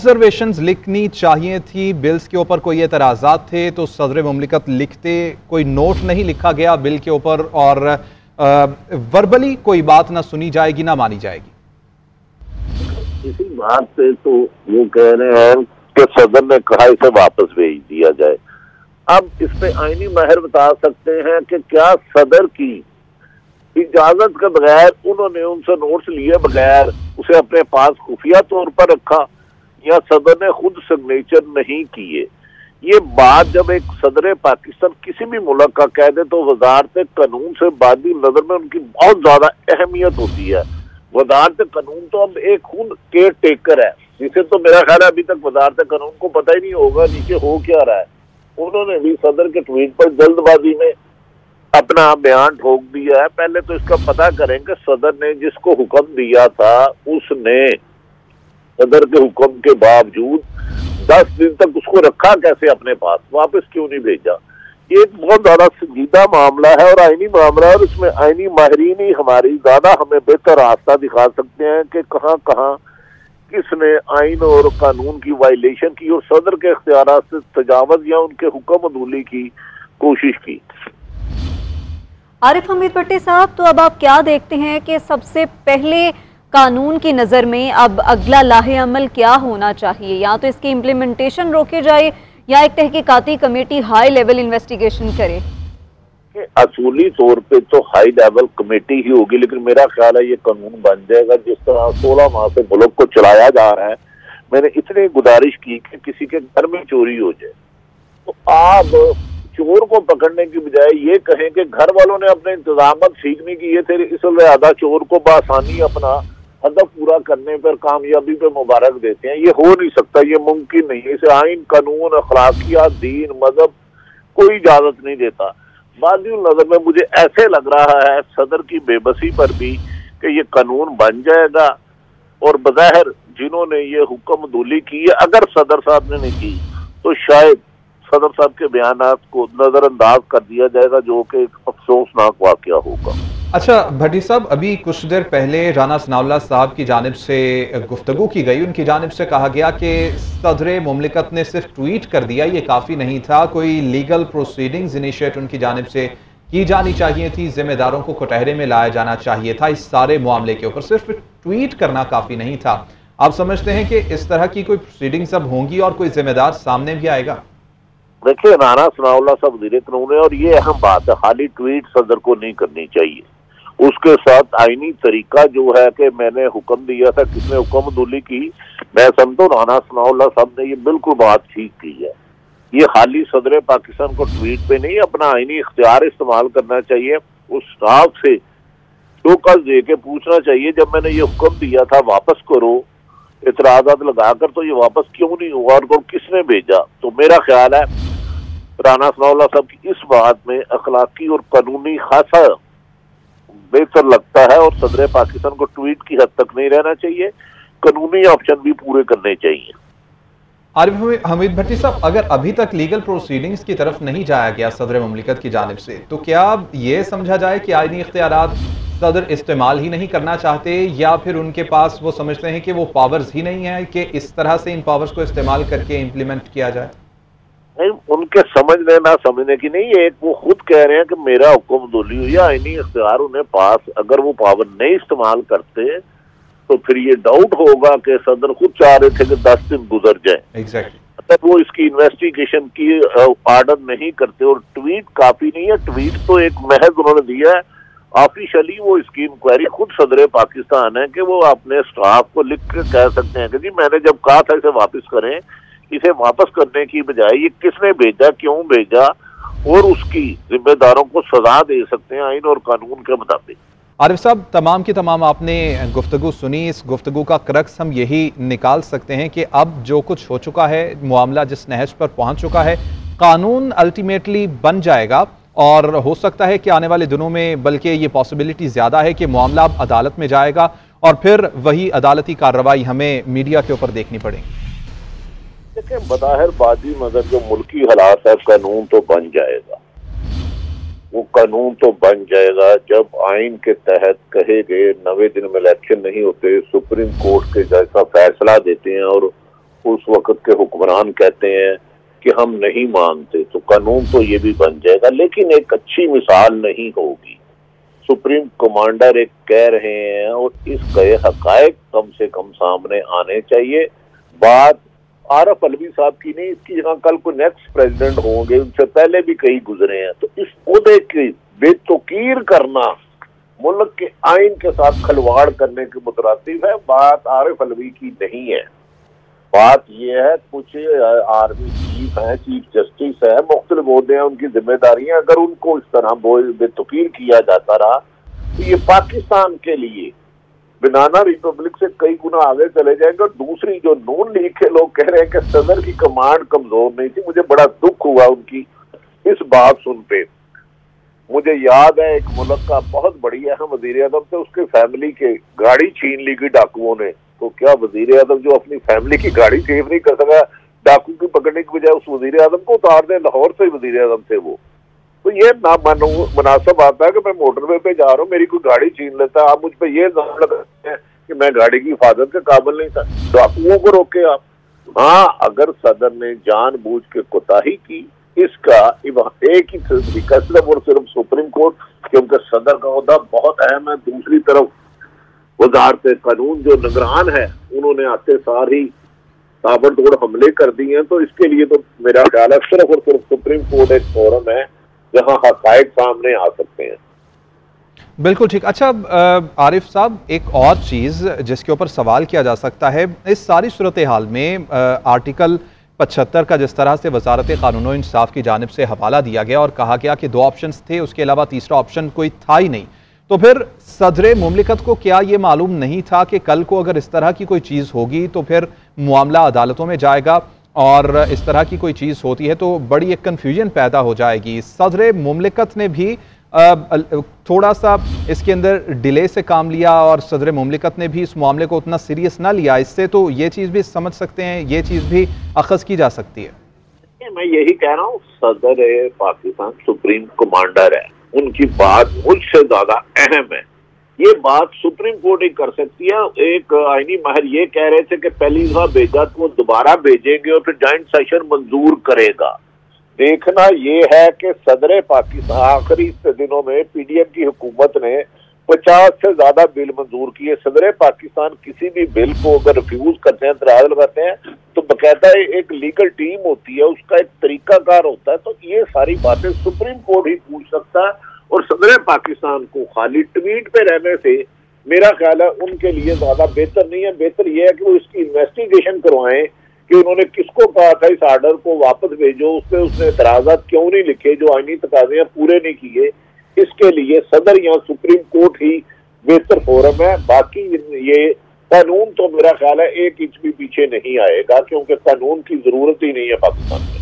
Observations लिखनी चाहिए थी, बिल्स के ऊपर कोई एतराज़ात थे तो सदर मुमलिकत लिखते, कोई नोट नहीं लिखा गया बिल के ऊपर और वर्बली कोई बात ना सुनी जाएगी ना मानी जाएगी। इसी बात पे तो वो कह रहे हैं कि सदर ने कहा इसे वापस भेज दिया जाए। अब इस पे आईनी माहिर बता सकते हैं कि क्या सदर की इजाजत के बगैर उन्होंने उनसे नोट्स लिए बगैर उसे अपने पास खुफिया तौर पर रखा या सदर ने खुद सिग्नेचर नहीं किए। ये बात जब एक सदर पाकिस्तान किसी भी मुल्क का कह दे तो वजारत कानून से बादी नजर में उनकी बहुत ज्यादा अहमियत होती है। वजारत कानून तो अब एक खुद केयर टेकर है, जिसे तो मेरा ख्याल है अभी तक वजारत कानून को पता ही नहीं होगा नीचे हो क्या रहा है। उन्होंने भी सदर के ट्वीट पर जल्दबाजी में अपना बयान ठोक दिया है। पहले तो इसका पता करें कि सदर ने जिसको हुक्म दिया था उसने सदर के हुक्म के बावजूद 10 दिन तक उसको रखा कैसे अपने पास, वापस क्यों नहीं भेजा। ये एक बहुत ज्यादा संजीदा मामला है और आईनी मामला है और इसमें आईनी माहिरीन ही हमारी ज्यादा हमें बेहतर रास्ता दिखा सकते हैं कि कहाँ कहाँ किसने आइन और कानून की वायलेशन की और सदर के इख्तियारात से तजावज या उनके हुक्म अदूली की कोशिश की। आरिफ हमीद भट्टी साहब, तो अब आप क्या देखते हैं कि सबसे पहले कानून की नज़र में अब अगला लाहे अमल क्या होना चाहिए? या तो इसकी इम्प्लीमेंटेशन रोके जाए या एक तहकीकाती कमेटी हाई लेवल इन्वेस्टिगेशन करे? असूली तौर पे तो हाई लेवल कमेटी ही होगी, लेकिन मेरा ख्याल है ये कानून बन जाएगा। जिस तरह 16 माह से मुल्क को चलाया जा रहा है, मैंने इतनी गुजारिश की कि किसी के घर में चोरी हो जाए तो आप चोर को पकड़ने की बजाय ये कहें कि घर वालों ने अपने इंतजाम ठीक नहीं किए थे, इसलिए आधा चोर को बआसानी अपना हदफ पूरा करने पर कामयाबी पे मुबारक देते हैं। ये हो नहीं सकता, ये मुमकिन नहीं है। इसे आइन, कानून, अखलाकियात, दीन, मजहब कोई इजाजत नहीं देता। बादी नजर में मुझे ऐसे लग रहा है सदर की बेबसी पर भी कि ये कानून बन जाएगा और बज़ाहिर जिन्होंने ये हुक्म दूली की है, अगर सदर साहब ने नहीं की तो शायद सदर साहब के बयानात को नजरअंदाज कर दिया जाएगा, जो कि एक अफसोसनाक वाकया होगा। अच्छा भट्टी साहब, अभी कुछ देर पहले राना सनाउल्लाह साहब की जानिब से गुफ्तगू की गई, उनकी जानिब से कहा गया कि सदर मुमलिकत ने सिर्फ ट्वीट कर दिया, ये काफ़ी नहीं था, कोई लीगल प्रोसीडिंग्स इनिशिएट उनकी जानिब से की जानी चाहिए थी, जिम्मेदारों को कटहरे में लाया जाना चाहिए था इस सारे मामले के ऊपर, सिर्फ ट्वीट करना काफ़ी नहीं था। आप समझते हैं कि इस तरह की कोई प्रोसीडिंग्स अब होंगी और कोई जिम्मेदार सामने भी आएगा? देखिए, राना सनाउल्लाह साहब वज़ीर कानून है और ये अहम बात है, खाली ट्वीट सदर को नहीं करनी चाहिए। उसके साथ आईनी तरीका जो है कि मैंने हुक्म दिया था, किसने हुक्म दूली की, मैं समझता हूँ राना सनाउल्लाह साहब ने ये बिल्कुल बात ठीक की है। ये खाली सदर पाकिस्तान को ट्वीट पे नहीं अपना आईनी इख्तियार इस्तेमाल करना चाहिए, उस स्टाफ से शोकस दे के पूछना चाहिए जब मैंने ये हुक्म दिया था वापस करो, इतराज़ात लगाकर तो ये वापस क्यों नहीं हुआ और किसने भेजा। तो मेरा ख्याल है राना सनाउल्लाह साहब की इस बात में अखलाकी और कानूनी खासा बेहतर लगता है और सदर पाकिस्तान को ट्वीट की हद तक नहीं रहना चाहिए, कानूनी ऑप्शन भी पूरे करने चाहिए। आरिफ हमीद भट्टी साहब, अगर अभी तक लीगल प्रोसीडिंग्स की तरफ नहीं जाया गया सदर मुमलिकत की जानिब से, तो क्या ये समझा जाए कि आईनी इख्तियारात सदर इस्तेमाल ही नहीं करना चाहते या फिर उनके पास वो समझते हैं कि वो पावर्स ही नहीं है कि इस तरह से इन पावर्स को इस्तेमाल करके इम्प्लीमेंट किया जाए? नहीं, उनके समझने ना समझने की नहीं है, एक वो खुद कह रहे हैं कि मेरा हुक्म दूली हुई है, आईनी इख्तियार उन्हें पास, अगर वो पावर नहीं इस्तेमाल करते तो फिर ये डाउट होगा कि सदर खुद चाह रहे थे कि 10 दिन गुजर जाए। एग्जैक्टली। तब वो इसकी इन्वेस्टिगेशन की ऑर्डर नहीं करते और ट्वीट काफी नहीं है। ट्वीट तो एक महज उन्होंने दिया है, ऑफिशियली वो इसकी इंक्वायरी खुद सदर पाकिस्तान है कि वो अपने स्टाफ को लिख के कह सकते हैं कि जी मैंने जब कहा था इसे वापस करें, इसे वापस करने की बजाय ये किसने भेजा, क्यों भेजा, और उसकी जिम्मेदारों को सजा दे सकते हैं आइन और कानून के मुताबिक। आरिफ साहब, तमाम की तमाम आपने गुफ्तगू सुनी, इस गुफ्तगू का क्रक्स हम यही निकाल सकते हैं कि अब जो कुछ हो चुका है, मामला जिस नहज पर पहुंच चुका है, कानून अल्टीमेटली बन जाएगा और हो सकता है कि आने वाले दिनों में बल्कि ये पॉसिबिलिटी ज़्यादा है कि मामला अब अदालत में जाएगा और फिर वही अदालती कार्रवाई हमें मीडिया के ऊपर देखनी पड़ेगी। देखिए, बज़ाहिर बादी मगर जो मुल्की हालात है, कानून तो बन जाएगा, वो कानून तो बन जाएगा जब आइन के तहत कहे गए 90 दिन में इलेक्शन नहीं होते, सुप्रीम कोर्ट के जैसा फैसला देते हैं और उस वक्त के हुक्मरान कहते हैं कि हम नहीं मानते, तो कानून तो ये भी बन जाएगा, लेकिन एक अच्छी मिसाल नहीं होगी। सुप्रीम कमांडर एक कह रहे हैं और इसके हकायक कम से कम सामने आने चाहिए। बात आरिफ अलवी साहब की नहीं, इसकी जगह कल को नेक्स्ट प्रेसिडेंट होंगे, उनसे पहले भी कई गुजरे हैं, तो इस ओहदे की बेतुकीर करना मुल्क के आइन के साथ खिलवाड़ करने के मुतरातिब है। बात आरिफ अलवी की नहीं है, बात यह है कुछ आर्मी चीफ हैं, चीफ जस्टिस है, मुख्तलिफ ओहदे हैं, उनकी जिम्मेदारियां, अगर उनको इस तरह बेतुकीर किया जाता रहा तो ये पाकिस्तान के लिए बनाना रिपब्लिक से कई गुना आगे चले जाएंगे। और दूसरी जो नून लीग के लोग कह रहे हैं कि सदर की कमांड कमजोर नहीं थी, मुझे बड़ा दुख हुआ उनकी इस बात सुन पे। मुझे याद है एक मुल्क का बहुत बड़ी अहम वजीर आजम थे, उसके फैमिली के गाड़ी छीन ली गई डाकुओं ने, तो क्या वजीर आजम जो अपनी फैमिली की गाड़ी सेव नहीं कर सका, डाकू की पकड़ने की बजाय उस वजीर आजम को उतार दे, लाहौर से वजीर आजम थे वो। तो ये ना मुनासिब आता है कि मैं मोटरवे पे जा रहा हूँ, मेरी कोई गाड़ी छीन लेता है, आप मुझ पे ये इल्जाम लगाते हैं कि मैं गाड़ी की हिफाजत के काबिल नहीं था। डाकुओं को रोके आप। हाँ, अगर सदर ने जानबूझ के कोताही की, इसका एक ही तरीका सिर्फ और सिर्फ सुप्रीम कोर्ट, क्योंकि सदर का ओहदा बहुत अहम है। दूसरी तरफ वजारत कानून जो निगरान है, उन्होंने आते सार ही ताबड़तोड़ हमले कर दिए हैं, तो इसके लिए तो मेरा ख्याल है सिर्फ और सिर्फ सुप्रीम कोर्ट एक फोरम है जहां हकायक सामने आ सकते हैं। बिल्कुल ठीक। अच्छा आरिफ साहब, एक और चीज़ जिसके ऊपर सवाल किया जा सकता है, इस सारी सूरत हाल में आर्टिकल 75 का जिस तरह से वजारत कानून और इंसाफ की जानिब से हवाला दिया गया और कहा गया कि 2 ऑप्शंस थे, उसके अलावा तीसरा ऑप्शन कोई था ही नहीं, तो फिर सदर मुमलिकत को क्या ये मालूम नहीं था कि कल को अगर इस तरह की कोई चीज़ होगी तो फिर मामला अदालतों में जाएगा और इस तरह की कोई चीज़ होती है तो बड़ी एक कन्फ्यूजन पैदा हो जाएगी। सदर मुमलिकत ने भी थोड़ा सा इसके अंदर डिले से काम लिया और सदर मुमलिकत ने भी इस मामले को उतना सीरियस ना लिया, इससे तो ये चीज़ भी समझ सकते हैं, ये चीज़ भी अखज़ की जा सकती है। मैं यही कह रहा हूँ, सदर पाकिस्तान सुप्रीम कमांडर है, उनकी बात मुझसे ज्यादा अहम है। ये बात सुप्रीम कोर्ट ही कर सकती है। एक आईनी माहिर ये कह रहे थे कि पहली दफा भेजा तो वो दोबारा भेजेंगे और फिर जॉइंट सेशन मंजूर करेगा। देखना ये है कि सदर पाकिस्तान आखिरी दिनों में पीडीएम की हुकूमत ने 50 से ज्यादा बिल मंजूर किए। सदर पाकिस्तान किसी भी बिल को अगर रिफ्यूज करते हैं, एतराज लगाते हैं, तो बाकायदा एक लीगल टीम होती है, उसका एक तरीकाकार होता है। तो ये सारी बातें सुप्रीम कोर्ट ही पूछ सकता है और सदर पाकिस्तान को खाली ट्वीट पे रहने से मेरा ख्याल है उनके लिए ज्यादा बेहतर नहीं है। बेहतर यह है कि वो इसकी इन्वेस्टिगेशन करवाएं कि उन्होंने किसको कहा था इस आर्डर को वापस भेजो, उस पर उसने एतराज़ात क्यों नहीं लिखे, जो आईनी तकाज़े पूरे नहीं किए। इसके लिए सदर या सुप्रीम कोर्ट ही बेहतर फोरम है। बाकी ये कानून तो मेरा ख्याल है 1 इंच भी पीछे नहीं आएगा, क्योंकि कानून की जरूरत ही नहीं है पाकिस्तान में।